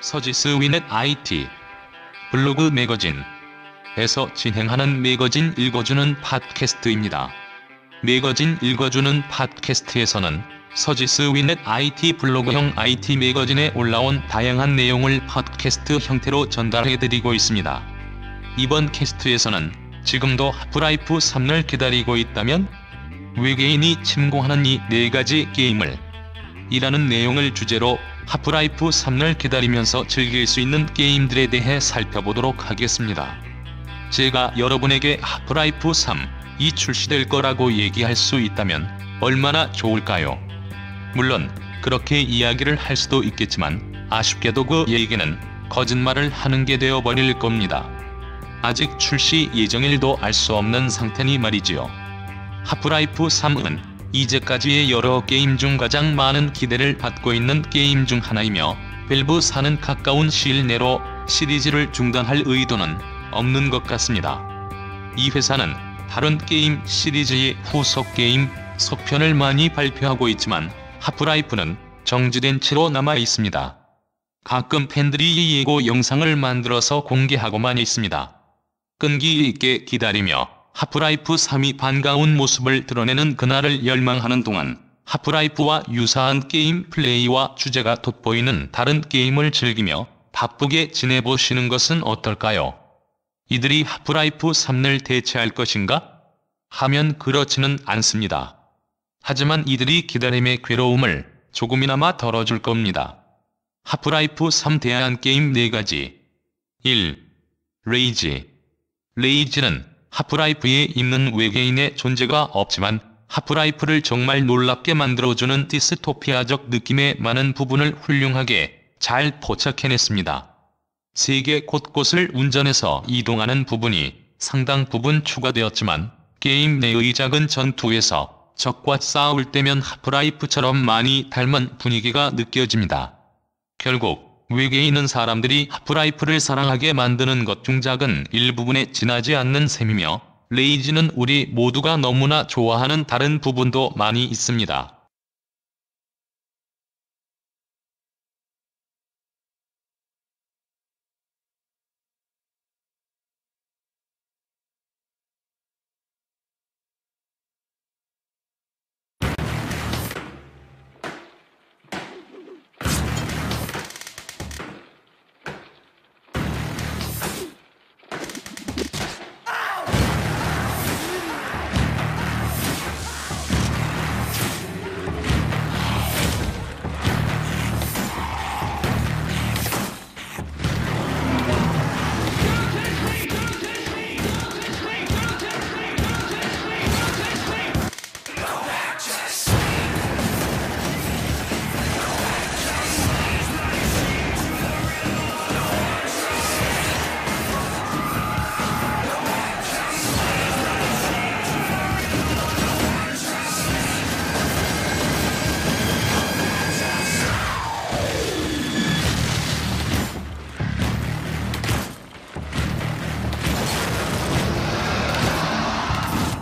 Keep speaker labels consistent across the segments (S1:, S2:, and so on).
S1: 서지스 위넷 IT 블로그 매거진에서 진행하는 매거진 읽어주는 팟캐스트입니다. 매거진 읽어주는 팟캐스트에서는 서지스 위넷 IT 블로그형 IT 매거진에 올라온 다양한 내용을 팟캐스트 형태로 전달해드리고 있습니다. 이번 캐스트에서는 지금도 하프라이프 3를 기다리고 있다면? 외계인이 침공하는 이 4가지 게임을 이라는 내용을 주제로 하프라이프 3를 기다리면서 즐길 수 있는 게임들에 대해 살펴보도록 하겠습니다. 제가 여러분에게 하프라이프 3이 출시될 거라고 얘기할 수 있다면 얼마나 좋을까요? 물론 그렇게 이야기를 할 수도 있겠지만 아쉽게도 그 얘기는 거짓말을 하는 게 되어버릴 겁니다. 아직 출시 예정일도 알 수 없는 상태니 말이지요. 하프라이프 3은 이제까지의 여러 게임 중 가장 많은 기대를 받고 있는 게임 중 하나이며 밸브사는 가까운 시일 내로 시리즈를 중단할 의도는 없는 것 같습니다. 이 회사는 다른 게임 시리즈의 후속 게임 속편을 많이 발표하고 있지만 하프라이프는 정지된 채로 남아 있습니다. 가끔 팬들이 예고 영상을 만들어서 공개하고만 있습니다. 끈기 있게 기다리며 하프라이프 3이 반가운 모습을 드러내는 그날을 열망하는 동안 하프라이프와 유사한 게임 플레이와 주제가 돋보이는 다른 게임을 즐기며 바쁘게 지내보시는 것은 어떨까요? 이들이 하프라이프 3를 대체할 것인가? 하면 그렇지는 않습니다. 하지만 이들이 기다림의 괴로움을 조금이나마 덜어줄 겁니다. 하프라이프 3 대한 게임 4가지. 1. 레이지. 레이지는 하프라이프에 있는 외계인의 존재가 없지만 하프라이프를 정말 놀랍게 만들어주는 디스토피아적 느낌의 많은 부분을 훌륭하게 잘 포착해냈습니다. 세계 곳곳을 운전해서 이동하는 부분이 상당 부분 추가되었지만 게임 내의 작은 전투에서 적과 싸울 때면 하프라이프처럼 많이 닮은 분위기가 느껴집니다. 결국 외계인은 사람들이 하프라이프를 사랑하게 만드는 것 중 작은 일부분에 지나지 않는 셈이며 레이지는 우리 모두가 너무나 좋아하는 다른 부분도 많이 있습니다.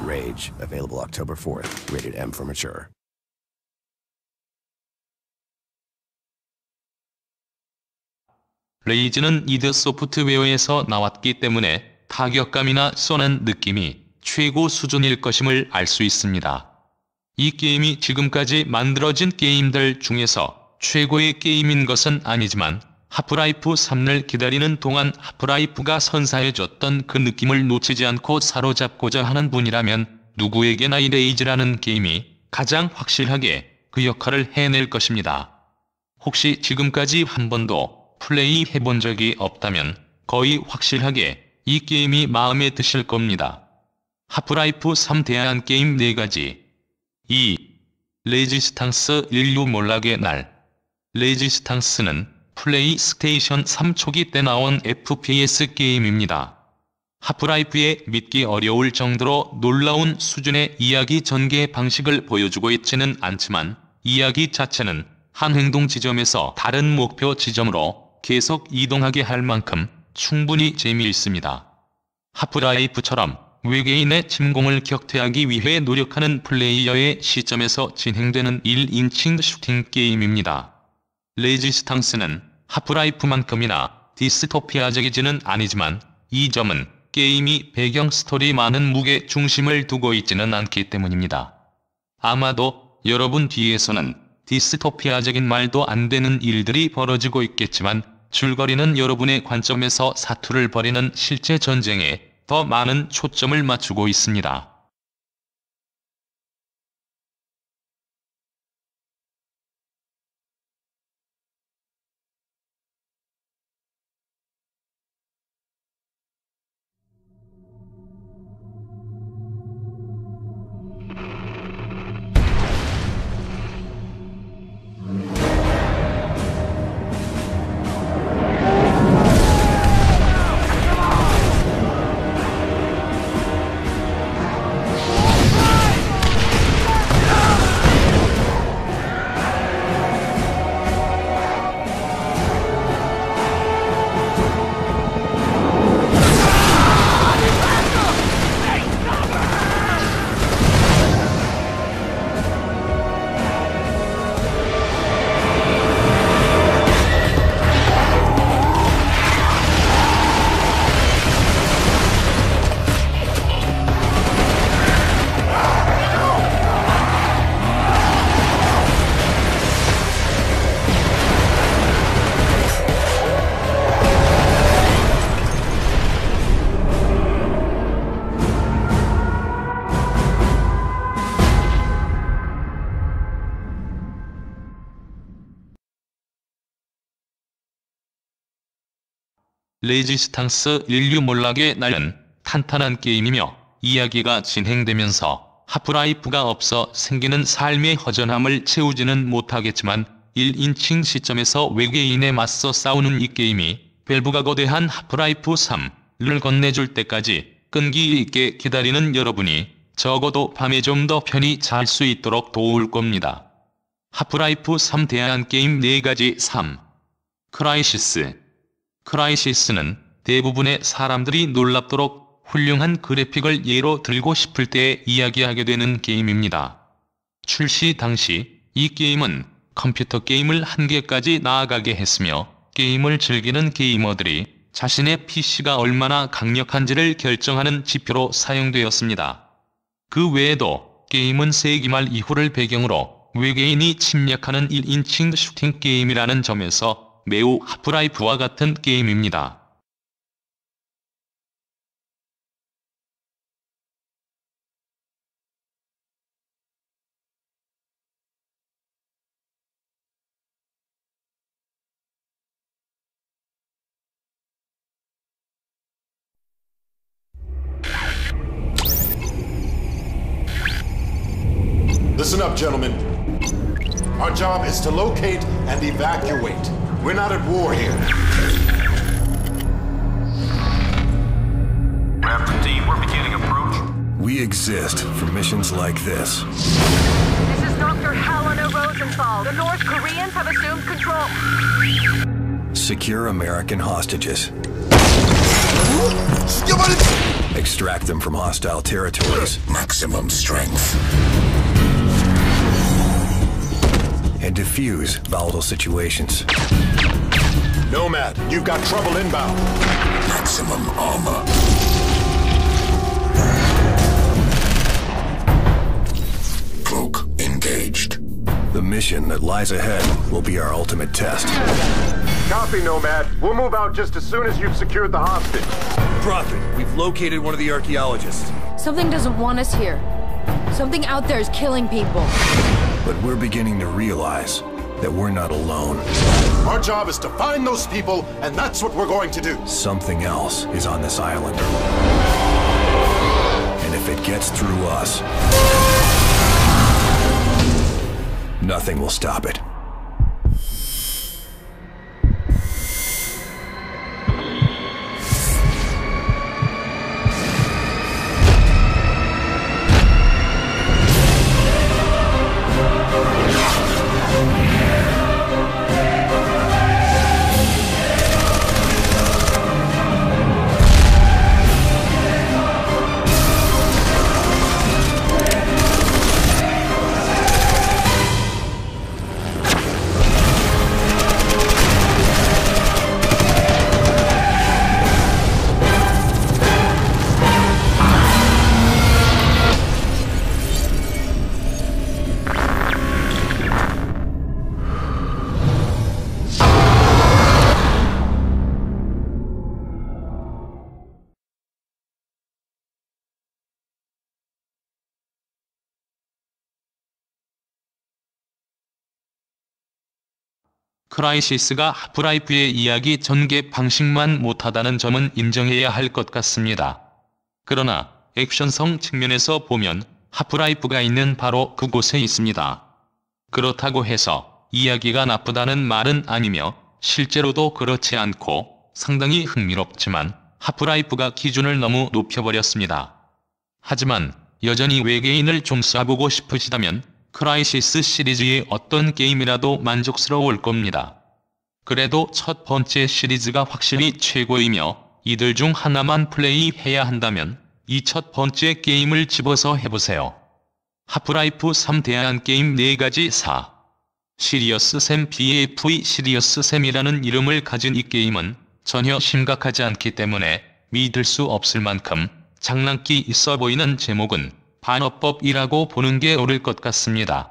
S2: Rage, available October 4th, rated M for mature.
S1: 레이지는 이드 소프트웨어에서 나왔기 때문에 타격감이나 쏘는 느낌이 최고 수준일 것임을 알 수 있습니다. 이 게임이 지금까지 만들어진 게임들 중에서 최고의 게임인 것은 아니지만 하프라이프 3를 기다리는 동안 하프라이프가 선사해줬던 그 느낌을 놓치지 않고 사로잡고자 하는 분이라면 누구에게나 이 레이지라는 게임이 가장 확실하게 그 역할을 해낼 것입니다. 혹시 지금까지 한 번도 플레이 해본 적이 없다면 거의 확실하게 이 게임이 마음에 드실 겁니다. 하프라이프 3 대한 게임 4가지. 2. 레지스탕스 인류 몰락의 날. 레지스탕스는 플레이스테이션 3 초기 때 나온 FPS 게임입니다. 하프라이프에 믿기 어려울 정도로 놀라운 수준의 이야기 전개 방식을 보여주고 있지는 않지만 이야기 자체는 한 행동 지점에서 다른 목표 지점으로 계속 이동하게 할 만큼 충분히 재미있습니다. 하프라이프처럼 외계인의 침공을 격퇴하기 위해 노력하는 플레이어의 시점에서 진행되는 1인칭 슈팅 게임입니다. 레지스탕스는 하프라이프만큼이나 디스토피아적이지는 아니지만 이 점은 게임이 배경 스토리만은 무게 중심을 두고 있지는 않기 때문입니다. 아마도 여러분 뒤에서는 디스토피아적인 말도 안 되는 일들이 벌어지고 있겠지만 줄거리는 여러분의 관점에서 사투를 벌이는 실제 전쟁에 더 많은 초점을 맞추고 있습니다. 레지스탕스 인류 몰락의 날은 탄탄한 게임이며 이야기가 진행되면서 하프라이프가 없어 생기는 삶의 허전함을 채우지는 못하겠지만 1인칭 시점에서 외계인에 맞서 싸우는 이 게임이 밸브가 거대한 하프라이프 3를 건네줄 때까지 끈기 있게 기다리는 여러분이 적어도 밤에 좀 더 편히 잘 수 있도록 도울 겁니다. 하프라이프 3 대안 게임 4가지 3. 크라이시스는 대부분의 사람들이 놀랍도록 훌륭한 그래픽을 예로 들고 싶을 때 이야기하게 되는 게임입니다. 출시 당시 이 게임은 컴퓨터 게임을 한계까지 나아가게 했으며 게임을 즐기는 게이머들이 자신의 PC가 얼마나 강력한지를 결정하는 지표로 사용되었습니다. 그 외에도 게임은 세기 말 이후를 배경으로 외계인이 침략하는 1인칭 슈팅 게임이라는 점에서 매우 하프라이프와 같은 게임입니다.
S3: Listen up, gentlemen. Our job is to locate and evacuate. We're not at war here.
S4: Raptor team, we're beginning approach.
S2: We exist for missions like this.
S5: This is Dr. Helena Rosenthal. The North Koreans have assumed control.
S2: Secure American hostages. Extract them from hostile territories.
S3: Maximum strength.
S2: And defuse volatile situations.
S3: Nomad, you've got trouble inbound. Maximum armor. Cloak engaged.
S2: The mission that lies ahead will be our ultimate test.
S3: Copy, Nomad. We'll move out just as soon as you've secured the hostage.
S6: Prophet, we've located one of the archaeologists.
S7: Something doesn't want us here. Something out there is killing people.
S2: But we're beginning to realize that we're not alone.
S3: Our job is to find those people, and that's what we're going to do.
S2: Something else is on this island. And if it gets through us, nothing will stop it.
S1: 크라이시스가 하프라이프의 이야기 전개 방식만 못하다는 점은 인정해야 할 것 같습니다. 그러나 액션성 측면에서 보면 하프라이프가 있는 바로 그곳에 있습니다. 그렇다고 해서 이야기가 나쁘다는 말은 아니며 실제로도 그렇지 않고 상당히 흥미롭지만 하프라이프가 기준을 너무 높여버렸습니다. 하지만 여전히 외계인을 좀 쏴보고 싶으시다면 크라이시스 시리즈의 어떤 게임이라도 만족스러울 겁니다. 그래도 첫 번째 시리즈가 확실히 최고이며 이들 중 하나만 플레이해야 한다면 이 첫 번째 게임을 집어서 해보세요. 하프라이프 3 대한 게임 4가지 4. 시리어스 샘 BAV 시리어스 샘이라는 이름을 가진 이 게임은 전혀 심각하지 않기 때문에 믿을 수 없을 만큼 장난기 있어 보이는 제목은 반어법이라고 보는 게 옳을 것 같습니다.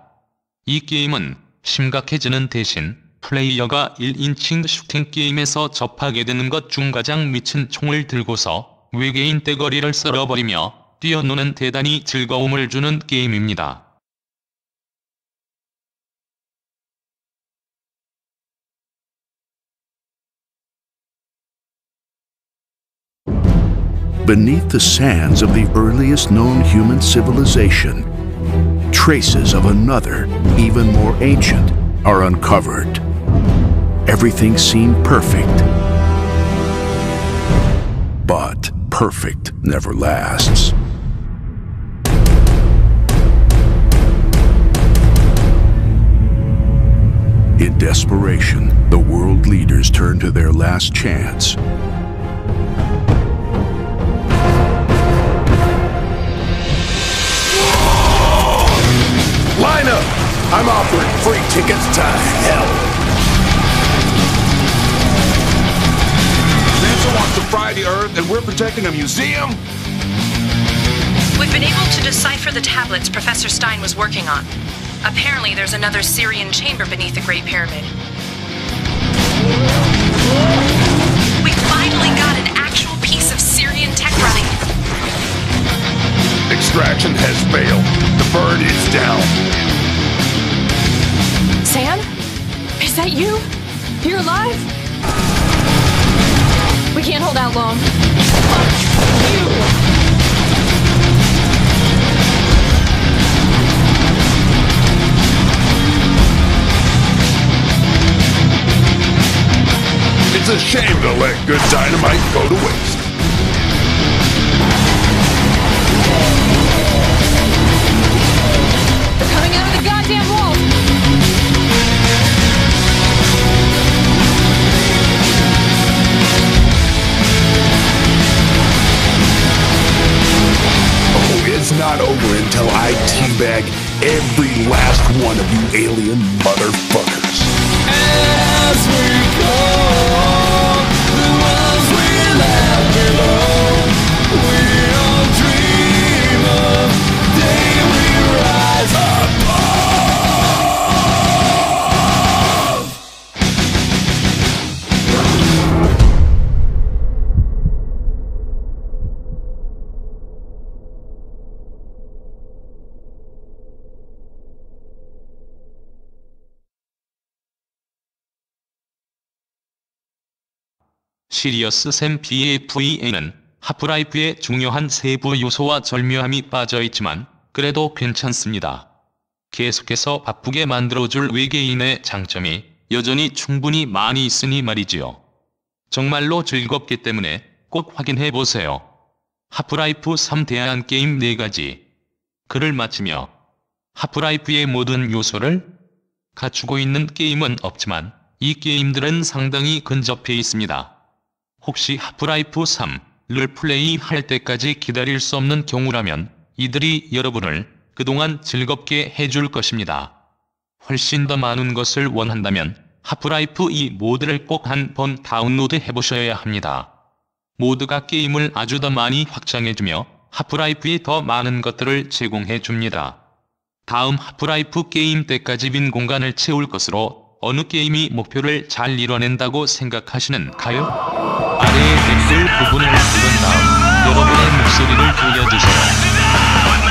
S1: 이 게임은 심각해지는 대신 플레이어가 1인칭 슈팅 게임에서 접하게 되는 것 중 가장 미친 총을 들고서 외계인 떼거리를 썰어버리며 뛰어노는 대단히 즐거움을 주는 게임입니다.
S8: Beneath the sands of the earliest known human civilization, traces of another, even more ancient, are uncovered. Everything seemed perfect. But perfect never lasts. In desperation, the world leaders turn to their last chance.
S6: Line up! I'm offering free tickets to hell!
S9: Sansa wants to fry the Earth, and we're protecting a museum?
S10: We've been able to decipher the tablets Professor Stein was working on. Apparently, there's another Syrian chamber beneath the Great Pyramid. We finally got an actual piece of Syrian tech running.
S9: Extraction has failed. The bird is down.
S7: Sam? Is that you? You're alive? We can't hold out long. Fuck you!
S9: It's a shame to let good dynamite go to waste.
S7: They're coming out of the goddamn wall!
S9: Oh, it's not over until I teabag every last one of you alien motherfuckers. As we go, the ones we left below, we all dream of day we rise above.
S1: 시리어스 샘 BAV에는 하프라이프의 중요한 세부 요소와 절묘함이 빠져있지만 그래도 괜찮습니다. 계속해서 바쁘게 만들어줄 외계인의 장점이 여전히 충분히 많이 있으니 말이지요. 정말로 즐겁기 때문에 꼭 확인해보세요. 하프라이프 3 대한 게임 4가지. 글을 마치며 하프라이프의 모든 요소를 갖추고 있는 게임은 없지만 이 게임들은 상당히 근접해 있습니다. 혹시 하프라이프 3를 플레이할 때까지 기다릴 수 없는 경우라면 이들이 여러분을 그동안 즐겁게 해줄 것입니다. 훨씬 더 많은 것을 원한다면 하프라이프 2 모드를 꼭 한번 다운로드 해보셔야 합니다. 모드가 게임을 아주 더 많이 확장해주며 하프라이프에 더 많은 것들을 제공해줍니다. 다음 하프라이프 게임 때까지 빈 공간을 채울 것으로 어느 게임이 목표를 잘 이뤄낸다고 생각하시는가요? 아래의 댓글 부분을 누른 다음 여러분의 목소리를 들려주세요.